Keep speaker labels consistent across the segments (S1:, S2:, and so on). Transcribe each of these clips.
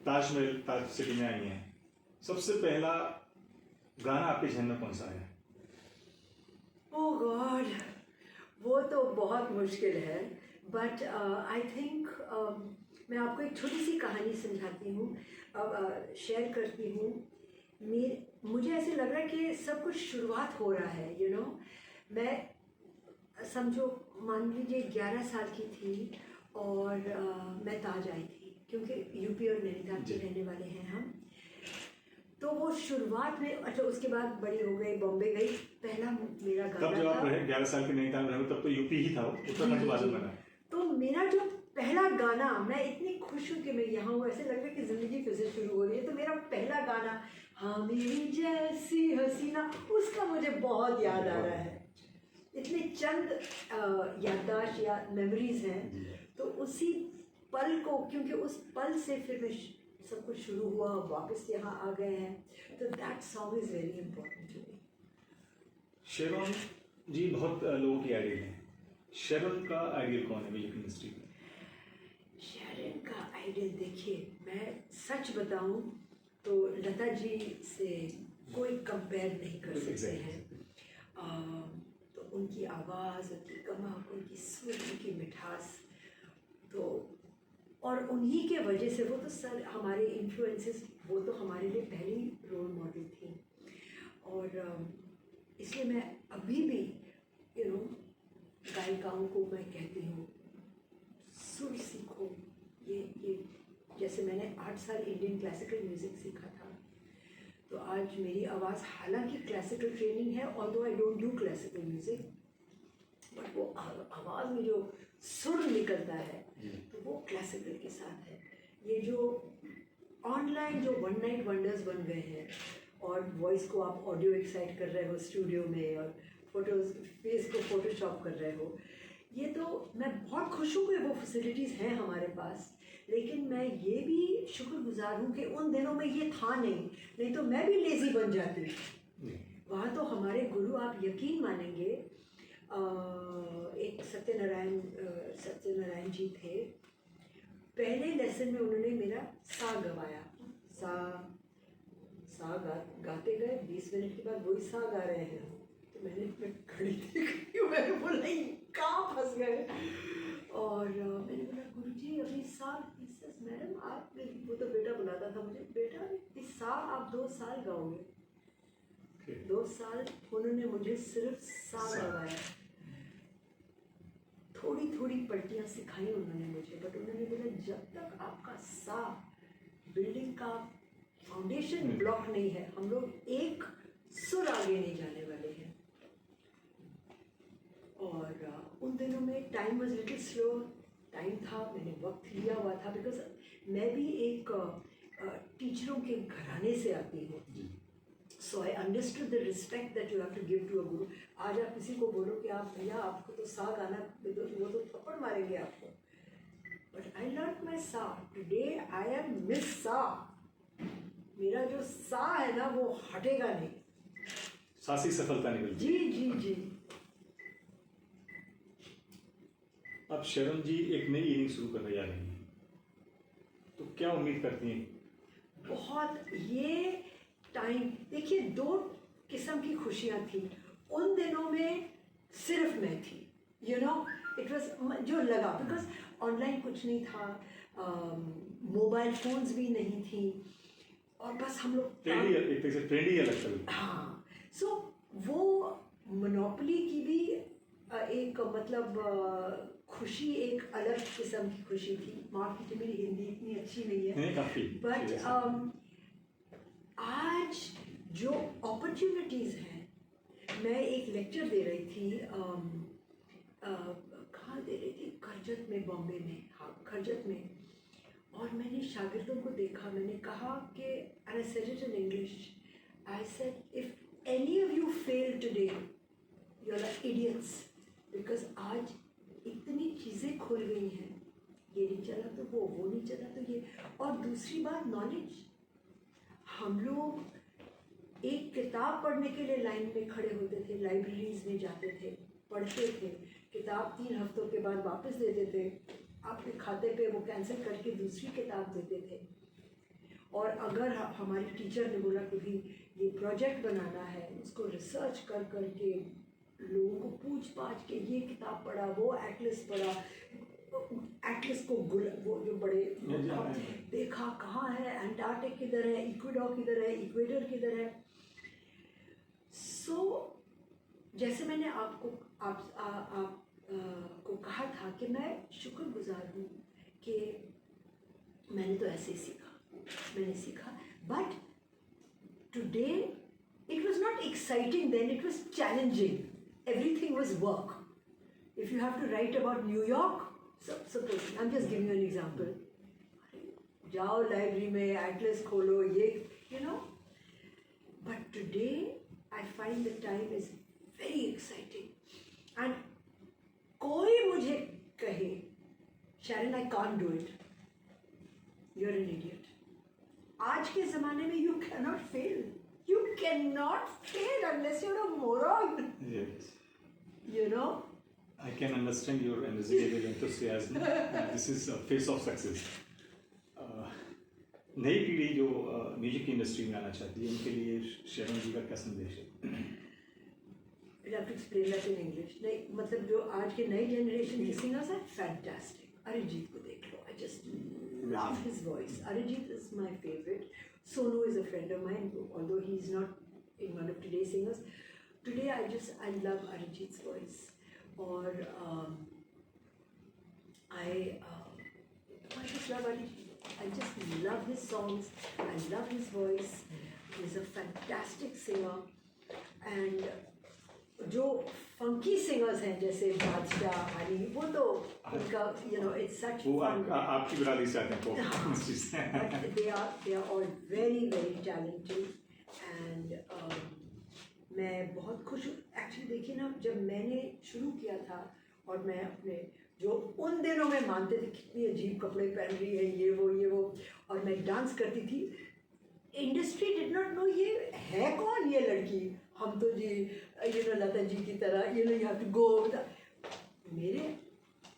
S1: ताजमहल ताज city में आई हैं, सबसे पहला गाना आपके जहन में कौन सा है?
S2: ओह गॉड, वो तो बहुत मुश्किल है, बट आई थिंक मैं आपको एक छोटी सी कहानी समझाती हूँ, शेयर करती हूँ। मुझे ऐसे लग रहा है कि सब कुछ शुरुआत हो रहा है, यू नो। मैं समझो मान लीजिए 11 साल की थी और मैं ताज आई थी, क्योंकि यूपी और नैनीताल के रहने वाले हैं हम। तो वो शुरुआत में, अच्छा उसके बाद बड़ी हो गई, बॉम्बे गई, पहला मेरा गाना
S1: तब जब आप 11 साल के नैनीताल में रहे तब तो यूपी ही था, उत्तराखंड के बाद बना।
S2: तो मेरा जो पहला गाना, मैं इतनी खुश हूँ कि मैं यहाँ हूँ, ऐसे लग रहा है कि ज़िंदगी फिर से शुरू हो रही है। तो मेरा पहला गाना हाँ मेरी जैसी हसीना, उसका मुझे बहुत याद आ रहा है। इतने चंद याददाश्त या मेमोरीज हैं, तो उसी पल को, क्योंकि उस पल से फिर मैं सब कुछ शुरू हुआ, वापस यहाँ आ गए हैं, तो that song is very important to me.
S1: Sharon ji बहुत लोगों की आइडियल है, शेरॉन का आइडियल कौन है म्यूजिक इंडस्ट्री में?
S2: शेरॉन का आइडियल देखिए, मैं सच बताऊं तो लता जी से कोई कंपेयर नहीं कर सकते हैं। तो उनकी आवाज़, उनकी कमक, उनकी सुर, उनकी मिठास, तो और उन्हीं के वजह से वो तो सर हमारे इन्फ्लुएंसेस, वो तो हमारे लिए पहली रोल मॉडल थी। और इसलिए मैं अभी भी यू नो गायिकाओं को मैं कहती हूँ सुर सीखो। ये जैसे मैंने 8 साल इंडियन क्लासिकल म्यूज़िक सीखा था, तो आज मेरी आवाज़, हालांकि क्लासिकल ट्रेनिंग है, although I don't do classical music, but वो आवाज़ में जो सुर निकलता है तो वो क्लासिकल के साथ है। ये जो ऑनलाइन जो वन नाइट वंडर्स बन गए हैं, और वॉइस को आप ऑडियो एक्साइट कर रहे हो स्टूडियो में, और फोटोज फेस को फोटोशॉप कर रहे हो, ये तो मैं बहुत खुश हूँ कि वो फैसिलिटीज़ हैं हमारे पास। लेकिन मैं ये भी शुक्रगुजार हूँ कि उन दिनों में ये था नहीं तो मैं भी लेज़ी बन जाती। वहाँ तो हमारे गुरु, आप यकीन मानेंगे, एक सत्यनारायण जी थे। पहले लेसन में उन्होंने मेरा सा गवाया, सा गाते गए, 20 मिनट के बाद वही सा गा रहे हैं। तो मैंने घड़ी देखी, मैंने बोला कहाँ फंस गए। और मैंने बोला गुरुजी अभी सा, मैडम आप, वो तो बेटा बुलाता था मुझे, बेटा इस सा आप 2 साल गाओगे। 2 साल उन्होंने मुझे सिर्फ सा गवाया। थोड़ी थोड़ी पलटियाँ सिखाई उन्होंने मुझे, बट उन्होंने बोला जब तक आपका सा, बिल्डिंग का फाउंडेशन ब्लॉक नहीं है, हम लोग एक सुर आगे नहीं जाने वाले हैं। और उन दिनों में time was little slow, time था, मैंने वक्त लिया हुआ था, बिकॉज मैं भी एक टीचरों के घराने से आती हूँ। So I understood the respect that you have to give to a guru. आज आप किसी को बोलो कि आप भैया आपको तो सा गाना, वो तो थप्पड़ मारेंगे आपको। बट आई लर्न माई सा, टुडे आई एम मिस सा। मेरा जो सा है ना वो हटेगा नहीं,
S1: सासी सफलता निकल।
S2: जी जी जी।
S1: अब शेरॉन जी एक नई इनिंग शुरू करने जा रही हैं, तो क्या उम्मीद करती हैं?
S2: बहुत, ये टाइम देखिए, 2 किस्म की खुशियाँ थी उन दिनों में। सिर्फ मैं थी, यू नो, इट वाज जो लगा, बिकॉज ऑनलाइन कुछ नहीं था, मोबाइल फोन्स भी नहीं थी, और बस हम लोग
S1: ट्रेंड ही अलग था।
S2: हाँ, सो वो मोनोपोली की भी एक मतलब खुशी, एक अलग किस्म की खुशी थी। माँ की, मेरी हिंदी इतनी अच्छी नहीं है,
S1: काफी,
S2: बट आज जो अपॉर्चुनिटीज़ हैं, मैं एक लेक्चर दे रही थी, कहाँ दे रही थी, खरजत में, बॉम्बे में, हाँ खरजत में। और मैंने शागिर्दों को देखा, मैंने कहा कि, and I said it in English, I said if any of you fail today, you're like idiots, because आज इतनी चीज़ें खुल गई हैं, ये नहीं चला तो वो नहीं चला तो ये। और दूसरी बात, नॉलेज। हम लोग एक किताब पढ़ने के लिए लाइन में खड़े होते थे, लाइब्रेरीज में जाते थे, पढ़ते थे, किताब 3 हफ्तों के बाद वापस देते थे, आपके खाते पे वो कैंसिल करके दूसरी किताब देते थे। और अगर हमारी टीचर ने बोला कि भी ये प्रोजेक्ट बनाना है, उसको रिसर्च कर करके लोगों को पूछ पाछ के ये किताब पढ़ा, वो एटलस पढ़ा, एटलस को वो जो बड़े देखा कहाँ है, अंटार्कटिक किधर है, इक्वेडोर किधर है, इक्वेटर किधर है। सो जैसे मैंने आपको को कहा था कि मैं शुक्रगुजार हूँ कि मैंने तो ऐसे ही सीखा, but today it was not exciting then, it was challenging. Everything was work. If you have to write about New York, suppose, I'm just giving you an example. जाओ लाइब्रेरी में एटलस खोलो, ये you know. But today I find the time is very exciting. And कोई मुझे कहे, Sharon, I can't do it. You're an idiot. आज के ज़माने में you cannot fail. You cannot fail unless you're a moron.
S1: Yes.
S2: You know?
S1: I can understand your energetic enthusiasm. This is a face of success. नई पीढ़ी जो music industry में आना चाहती है, उनके लिए शरण जी का क्या संदेश है?
S2: I'll have to explain that in English. नहीं, मतलब जो आज के नई जनरेशन के सिंगर्स हैं, fantastic. अरिजीत को देख लो. I just love his voice. Arijit is my favorite. Sonu is a friend of mine, although he's not in one of today's singers. Today I love Arijit's voice. Or I just love Arijit. I just love his songs. I love his voice. He's a fantastic singer. And जो funky singers हैं जैसे बादशाह, हनी, वो तो उनका it's such
S1: वो
S2: fun.
S1: आपकी बिरादरी से आते हैं
S2: But they are all very very talented and मैं बहुत खुश हूँ. एक्चुअली देखिए ना, जब मैंने शुरू किया था और मैं अपने जो उन दिनों में मानते थे कितनी अजीब कपड़े पहन रही है, ये वो और मैं डांस करती थी, इंडस्ट्री डिड नॉट नो ये है कौन ये लड़की. हम तो जी लता जी की तरह यू हैव टू गो. मेरे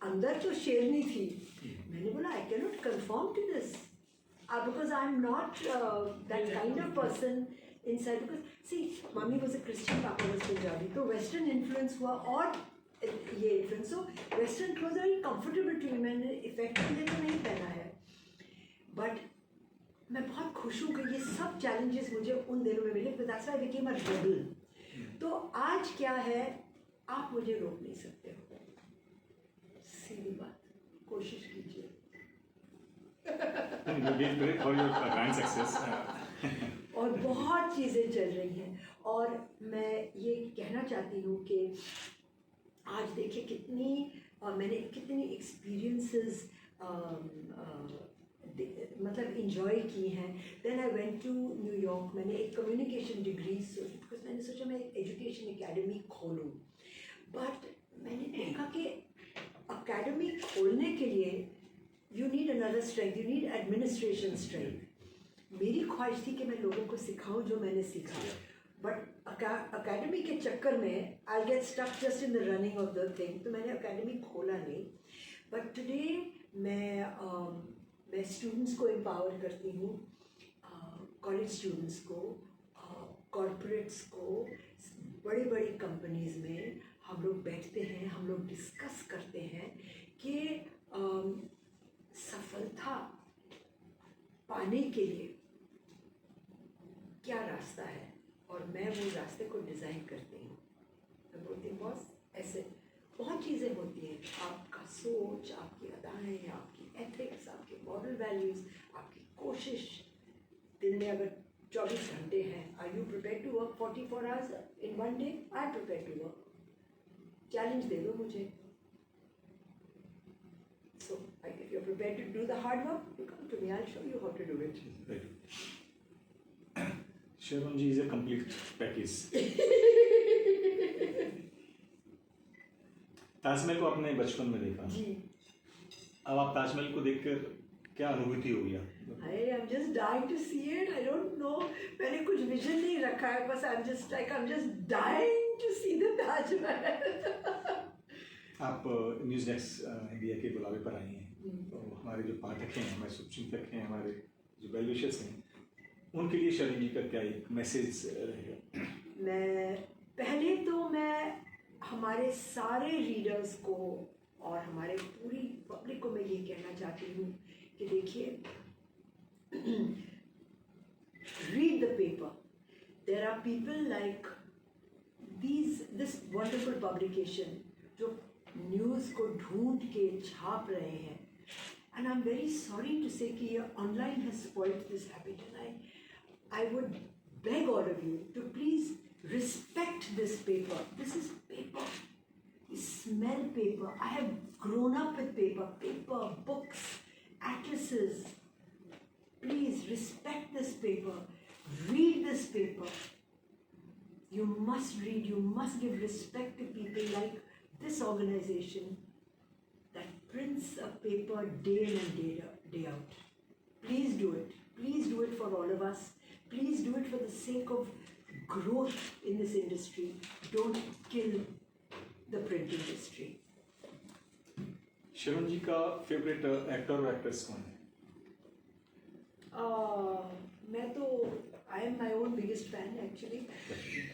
S2: अंदर तो शेरनी थी. मैंने बोला I can not confirm to this because I am not that kind of person inside. Because see, mommy was a Christian, papa was Punjabi, तो western influence हुआ और ये influence. So western clothes are very comfortable to me. मैंने effect के लिए तो नहीं पहना है, but मैं बहुत खुश हूँ कि ये सब challenges मुझे उन दिनों में मिले. Because that's why I became a rebel. तो आज क्या है, आप मुझे रोक नहीं सकते हो. सीधी बात, कोशिश कीजिए.
S1: You did great for your grand success.
S2: और बहुत चीज़ें चल रही हैं और मैं ये कहना चाहती हूँ कि आज देखिए मैंने कितनी एक्सपीरियंसेस मतलब इंजॉय की हैं. Then I went to New York. मैंने एक कम्युनिकेशन डिग्री सोची, बिकॉज मैंने सोचा मैं एजुकेशन एकेडमी खोलूँ. बट मैंने देखा कि एकेडमी खोलने के लिए you need another strength, you need administration strength. मेरी ख्वाहिश थी कि मैं लोगों को सिखाऊं जो मैंने सीखा, बट अकेडमी के चक्कर में I get stuck just in the running of the thing. तो मैंने अकेडमी खोला नहीं. बट टुडे मैं स्टूडेंट्स को एम्पावर करती हूँ, कॉलेज स्टूडेंट्स को, कॉरपोरेट्स को. बड़ी बड़ी कंपनीज़ में हम लोग बैठते हैं, हम लोग डिस्कस करते हैं कि सफलता पाने के लिए क्या रास्ता है, और मैं वो रास्ते को डिज़ाइन करती हूँ. मैं बोलती हूँ बॉस, ऐसे बहुत चीज़ें होती हैं. आपका सोच, आपकी अदाएँ, आपकी एथिक्स, आपके मॉरल वैल्यूज़, आपकी कोशिश. दिन में अगर 24 घंटे हैं, are you prepare to work 44 hours in one day? I am prepare to work. Challenge दे दो मुझे. So, if you're prepared to do the hard work, you come to me. I'll show you how to do it.
S1: Right. Sharon ji is a complete package. Taj Mahal को आपने बचपन में देखा
S2: जी.
S1: अब आप ताजमहल को देखकर क्या अनुभूति हुई आपको?
S2: I'm just dying to see it. I don't know. मैंने कुछ विजन नहीं रखा है, बस I'm just dying to see the Taj Mahal.
S1: आप न्यूज़ डेस्क इंडिया के बुलावे पर आई हैं, तो हमारे जो पाठक हैं, हमारे शुभचिंतक हैं, हमारे जो वेल विशर्स हैं, उनके लिए शरण जी का क्या एक मैसेज रहेगा?
S2: मैं हमारे सारे रीडर्स को और हमारे पूरी पब्लिक को मैं ये कहना चाहती हूँ कि देखिए, read the paper. There are people like this wonderful publication जो न्यूज़ को ढूंढ के छाप रहे हैं, and I'm very sorry to say कि ये online has spoiled this habit, and I would beg all of you to please respect this paper. This is paper. You smell paper. I have grown up with paper, books, atlases. Please respect this paper. Read this paper. You must read. You must give respect to people like this organization that prints a paper day in and day out. Please do it. Please do it for all of us. Please do it for the sake of growth in this industry. Don't kill the print industry.
S1: शरण जी का favourite actor और actress कौन है?
S2: मैं तो I am my own biggest fan actually.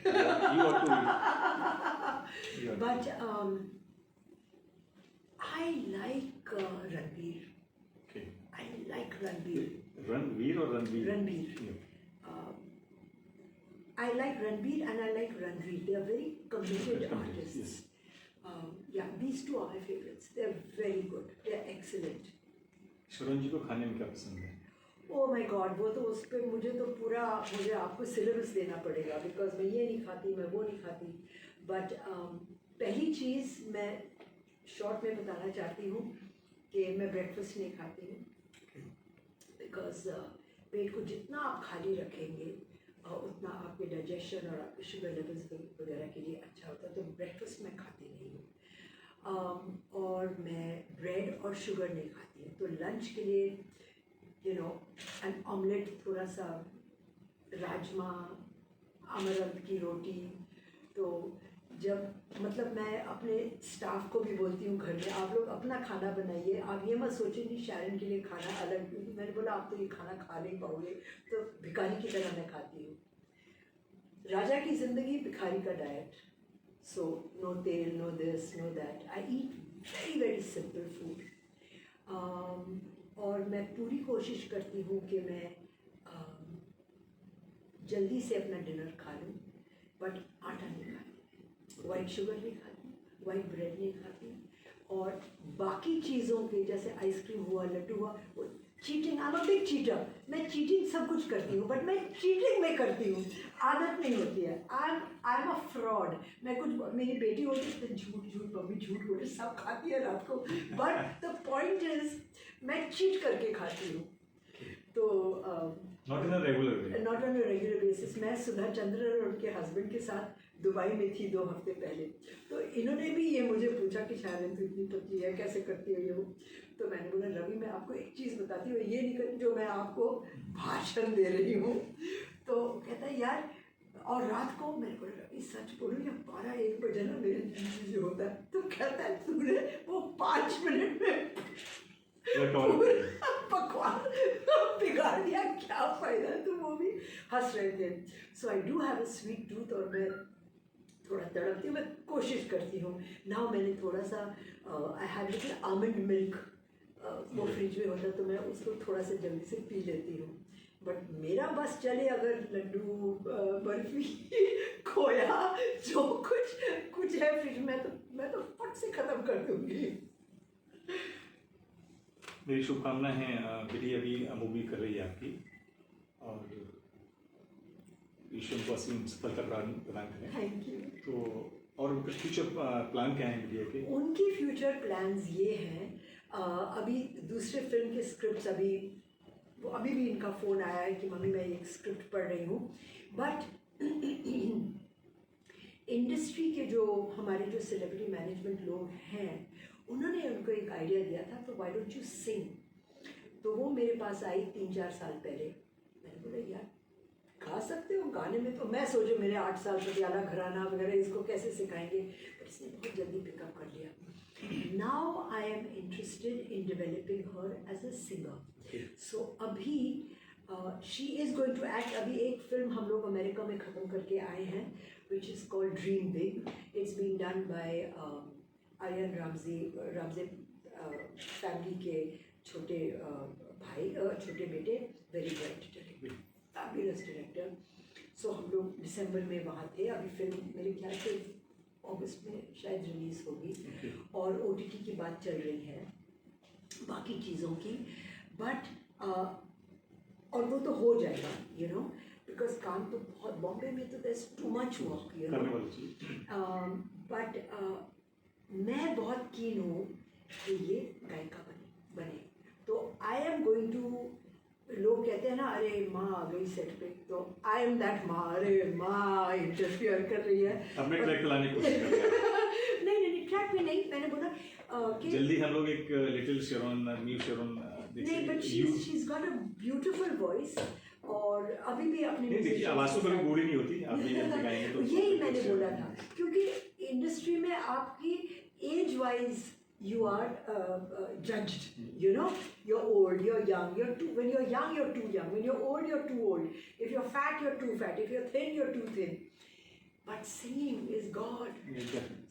S1: You are too.
S2: But I like Ranbir.
S1: Okay.
S2: I like Ranbir.
S1: Ranveer or Ranveer?
S2: Ranbir.
S1: Yeah.
S2: I like Ranbir and I like Ranveer. They are very committed artists.
S1: Yes.
S2: Yeah, these two are my favorites. They are very good. They are excellent.
S1: शरण जी को खाने में क्या पसंद है?
S2: Oh my God, वो तो उस पर मुझे आपको सिलेबस देना पड़ेगा, बिकॉज मैं ये नहीं खाती, मैं वो नहीं खाती. बट पहली चीज़ मैं शॉर्ट में बताना चाहती हूँ कि मैं ब्रेकफास्ट नहीं खाती हूँ, बिकॉज पेट को जितना आप खाली रखेंगे उतना आपके डाइजेशन और आपके शुगर लेवल्स वगैरह के लिए अच्छा होता है. तो ब्रेकफास्ट मैं खाती नहीं हूँ, और मैं ब्रेड और शुगर नहीं खाती हूँ. तो लंच के लिए एन ऑमलेट, थोड़ा सा राजमा, अमरंथ की रोटी. तो जब मतलब मैं अपने स्टाफ को भी बोलती हूँ घर में, आप लोग अपना खाना बनाइए, आप ये मत सोचें कि शायरन के लिए खाना अलग, क्योंकि मैंने बोला आप तो ये खाना खा नहीं पाओगे. तो भिखारी की तरह मैं खाती हूँ. राजा की ज़िंदगी, भिखारी का डाइट. सो नो तेल, no this, no that. I eat very very simple food. और मैं पूरी कोशिश करती हूँ कि मैं जल्दी से अपना डिनर खा लूँ, बट आटा नहीं खाती, वाइट शुगर नहीं खाती, वाइट ब्रेड नहीं खाती. और बाकी चीज़ों के जैसे आइसक्रीम हुआ, लड्डू हुआ, वो cheating. I am a big cheater. मैं चीटिंग सब कुछ करती हूँ, बट मैं चीटिंग में करती हूँ, आदत नहीं होती है. आई एम अ फ्रॉड. मैं कुछ, मेरी बेटी होती है तो झूठ मम्मी झूठ बोले, सब खाती है रात को, बट द पॉइंट इज मैं चीट करके खाती हूँ. तो
S1: not in a regular
S2: basis. मैं सुधा चंद्रन और उनके हस्बैंड के साथ दुबई में थी 2 हफ्ते पहले. तो इन्होंने भी ये मुझे पूछा कि शायद तू इतनी पतली है, कैसे करती हो ये वो. तो मैंने बोला रवि, मैं आपको एक चीज़ बताती हूँ, ये नहीं करती जो मैं आपको भाषण दे रही हूँ. तो कहता है यार, और रात को मैंने बोला रवि सच बोलो, या 12-1 बजे ना मेरे जी होता है. तो कहता है तूने वो 5 मिनट में पकवान बिगाड़ दिया, क्या फायदा. तो वो भी हंस रहे थे. So I do have a sweet tooth, और मैं थोड़ा तड़पती हूँ, मैं कोशिश करती हूँ. नाउ मैंने थोड़ा सा I have little almond milk, वो फ्रिज में होता, तो मैं उसको थोड़ा सा जल्दी से पी लेती हूँ. बट मेरा बस चले अगर लड्डू, बर्फी, खोया, जो कुछ है फ्रिज में, तो मैं तो फट से ख़त्म कर दूँगी.
S1: मेरी शुभकामनाएं हैं. बेटी अभी मूवी कर रही है आपकी, और ईश्वर को असीम सफलता प्रदान करें.
S2: Thank you.
S1: तो और कुछ फ्यूचर प्लान क्या हैं बेटिया के?
S2: उनकी फ्यूचर प्लान्स ये हैं, अभी दूसरे फिल्म के स्क्रिप्ट्स अभी भी इनका फ़ोन आया है कि मम्मी मैं एक स्क्रिप्ट पढ़ रही हूँ. बट इंडस्ट्री के जो हमारे जो सेलिब्रिटी मैनेजमेंट लोग हैं, उन्होंने उनको एक आइडिया दिया था, तो व्हाई डोंट यू सिंग. तो वो मेरे पास आई 3-4 साल पहले. मैंने बोला यार गा सकते हो गाने में. तो मैं सोचो मेरे 8 साल पटियाला घराना वगैरह इसको कैसे सिखाएंगे, बट इसने बहुत जल्दी पिकअप कर लिया. Now I am interested in developing her as a singer. So अभी she is going to act. अभी एक फिल्म हम लोग अमेरिका में ख़त्म करके आए हैं which is called dream big. It's been done by Aryan Ramsay family के छोटे भाई, छोटे बेटे, very bright director, fabulous director. So हम लोग दिसंबर में वहाँ थे. अभी फिल्म मेरे ख्याल से अगस्त में शायद रिलीज़ होगी. और OTT की बात चल रही है बाकी चीज़ों की. बट और वो तो हो जाएगा, यू नो, बिकॉज काम तो बहुत, बॉम्बे में तो there too much work, you know. But मैं बहुत कीन हूँ कि ये गायिका बने. तो आई एम गोइंग टू, लोग कहते हैं ना अरे माँ आ गई सेट पे, तो आई एम दैट माँ. अरे माँ इंटरफियर कर रही है.
S1: अपने ट्रैक पे लाने की कोशिश कर रहे हैं.
S2: नहीं ट्रैक में नहीं. मैंने बोला कि
S1: जल्दी हम लोग एक लिटिल शेरोन, न्यू शेरोन
S2: नहीं, but she is got a beautiful voice. और अभी भी अपने
S1: नहीं देखिए, आवाज़ तो कभी बूढ़ी नहीं होती. आप ये जब गाएंगे तो
S2: यही मैंने बोला था, क्योंकि इंडस्ट्री में आपकी age wise you are judged, you know. You're old, you're young, when you're young you're too young, when you're old you're too old, if you're fat you're too fat, if you're thin you're too thin. But singing is God.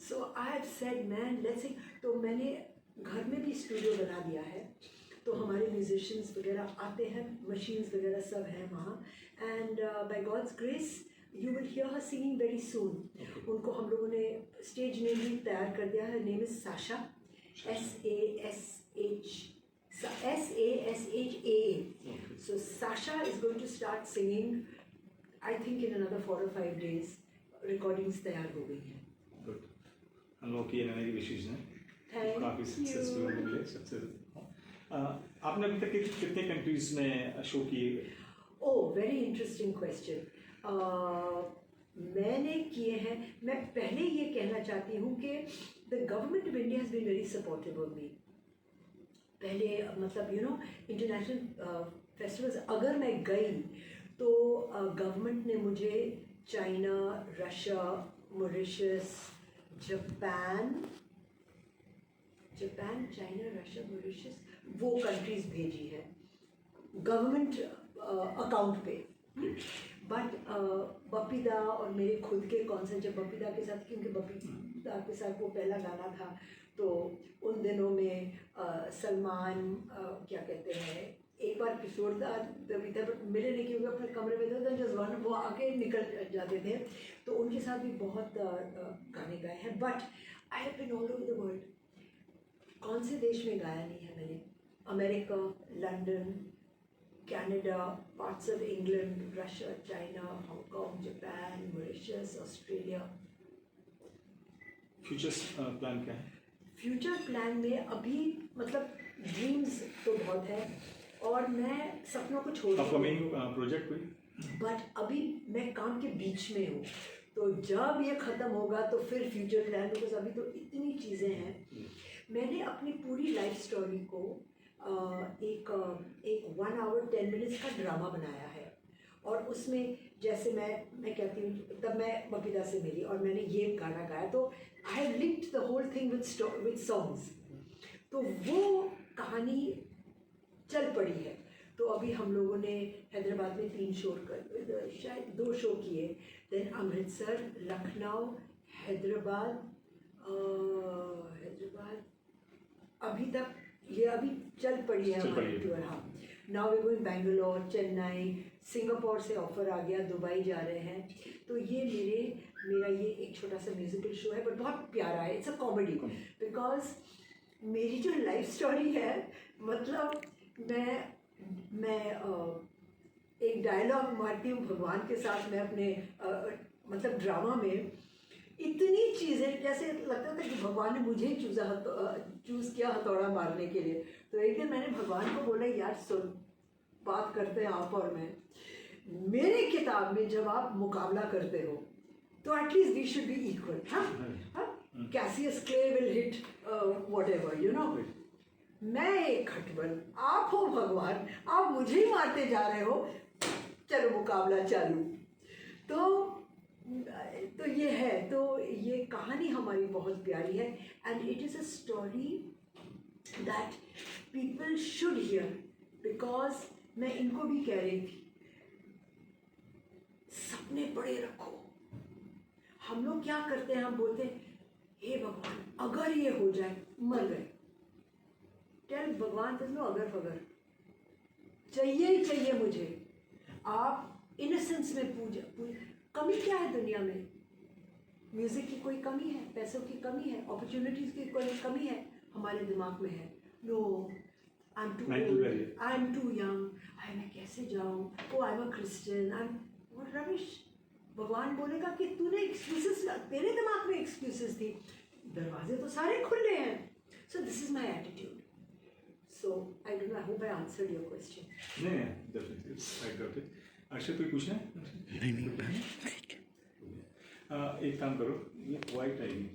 S2: So I have said, man, let's sing. तो मैंने घर में भी studio बना दिया है, तो हमारे म्यूजिशियंस वगैरह आते हैं, मशीन्स वगैरह सब हैं वहाँ. And by God's grace you will hear her singing very soon. उनको हम लोगों ने स्टेज नेम भी तैयार कर दिया है. Name is Sasha, SASHA. So Sasha is going to start singing, I think in another 4 or 5 days. Recordings तैयार हो गई हैं.
S1: Good. हम लोग की नए विशेष हैं.
S2: Thank
S1: काफी
S2: you.
S1: सक्सेसफुल मिले सक्सेस. आपने अभी तक कितने कंट्रीज में शो किए?
S2: Oh, very interesting question. मैंने किए हैं. मैं पहले ये कहना चाहती हूँ कि the government of India has been very supportive of me. पहले मतलब यू नो इंटरनेशनल फेस्टिवल्स अगर मैं गई तो गवर्नमेंट ने मुझे China, Russia, Mauritius, Japan, China, Russia, Mauritius, वो कंट्रीज भेजी है गवर्नमेंट अकाउंट पे. बट बपीदा और मेरे खुद के कॉन्सर्ट, जब बपीदा के साथ, क्योंकि बपीदा के साथ वो पहला गाना था, तो उन दिनों में सलमान क्या कहते हैं, एक बार एपिसोड था बपीदा पर मिले नहीं क्योंकि अपने कमरे में था, जस्ट वन वो आके निकल जाते थे. तो उनके साथ भी बहुत गाने गाए हैं. But I have been all over the world. कौन से देश में गाया नहीं है मैंने? America, London, Canada, parts of England, Russia, China, Hong Kong, Japan, Mauritius, Australia.
S1: Future plan क्या है?
S2: फ्यूचर प्लान में अभी मतलब ड्रीम्स तो बहुत है और मैं सपनों को छोड़
S1: अपकमिंग प्रोजेक्ट कोई?
S2: बट अभी मैं काम के बीच में हूँ, तो जब ये ख़त्म होगा तो फिर फ्यूचर प्लान, बिकॉज अभी तो इतनी चीज़ें हैं. मैंने अपनी पूरी लाइफ स्टोरी को एक 1 hour 10 minutes का ड्रामा बनाया है. और उसमें जैसे मैं कहती हूँ, तब मैं बपीदा से मिली और मैंने ये गाना गाया, तो I have linked the whole thing with songs. तो वो कहानी चल पड़ी है. तो अभी हम लोगों ने हैदराबाद में 3 शो शायद 2 शो किए. देन अमृतसर, लखनऊ, हैदराबाद अभी तक ये अभी चल पड़ी है हमारी टूर. हाँ, now we going Bangalore, Chennai, Singapore से ऑफर आ गया, दुबई जा रहे हैं. तो ये मेरा ये एक छोटा सा म्यूजिकल शो है, बट बहुत प्यारा है. इट्स अ कॉमेडी, बिकॉज मेरी जो लाइफ स्टोरी है, मतलब मैं एक डायलॉग मारती हूँ भगवान के साथ. मैं अपने मतलब ड्रामा में इतनी चीज़ें, जैसे लगता था कि भगवान ने मुझे चूज़ किया हथौड़ा मारने के लिए. तो एक दिन मैंने भगवान को बोला, यार सुन, बात करते हैं आप और मैं. मेरे किताब में जब आप मुकाबला करते हो तो at least we should be equal. हाँ, Cassius Clay will hit whatever, you know. मैं एक खटबल, आप हो भगवान, आप मुझे ही मारते जा रहे हो, चलो मुकाबला चालू. तो ये है. तो ये कहानी हमारी बहुत प्यारी है, and it is a story that people should hear. Because मैं इनको भी कह रही थी, सपने बड़े रखो। हम लोग क्या करते हैं, हम बोलते हैं हे भगवान अगर ये हो जाए, मर गए। टेल भगवान there's no अगर फगर, चाहिए ही चाहिए मुझे। आप इनोसेंस में पूजा कमी क्या है दुनिया में? म्यूजिक की कोई कमी है, पैसों की कमी है, अपॉर्चुनिटीज की कोई कमी है? हमारे दिमाग में है no I am too old, I am too young, I मैं कैसे जाऊँ, oh I am a Christian, I am what rubbish. भगवान बोलेगा कि तूने एक्सक्यूजेस, तेरे दिमाग में एक्सक्यूजेस थी, दरवाजे तो सारे खुले हैं। So this is my attitude. So I don't know, I hope I answered your question.
S1: नहीं definitely I got it. Akshay कोई पूछना है?
S3: नहीं
S1: एक काम करो, ये वाइट आएगी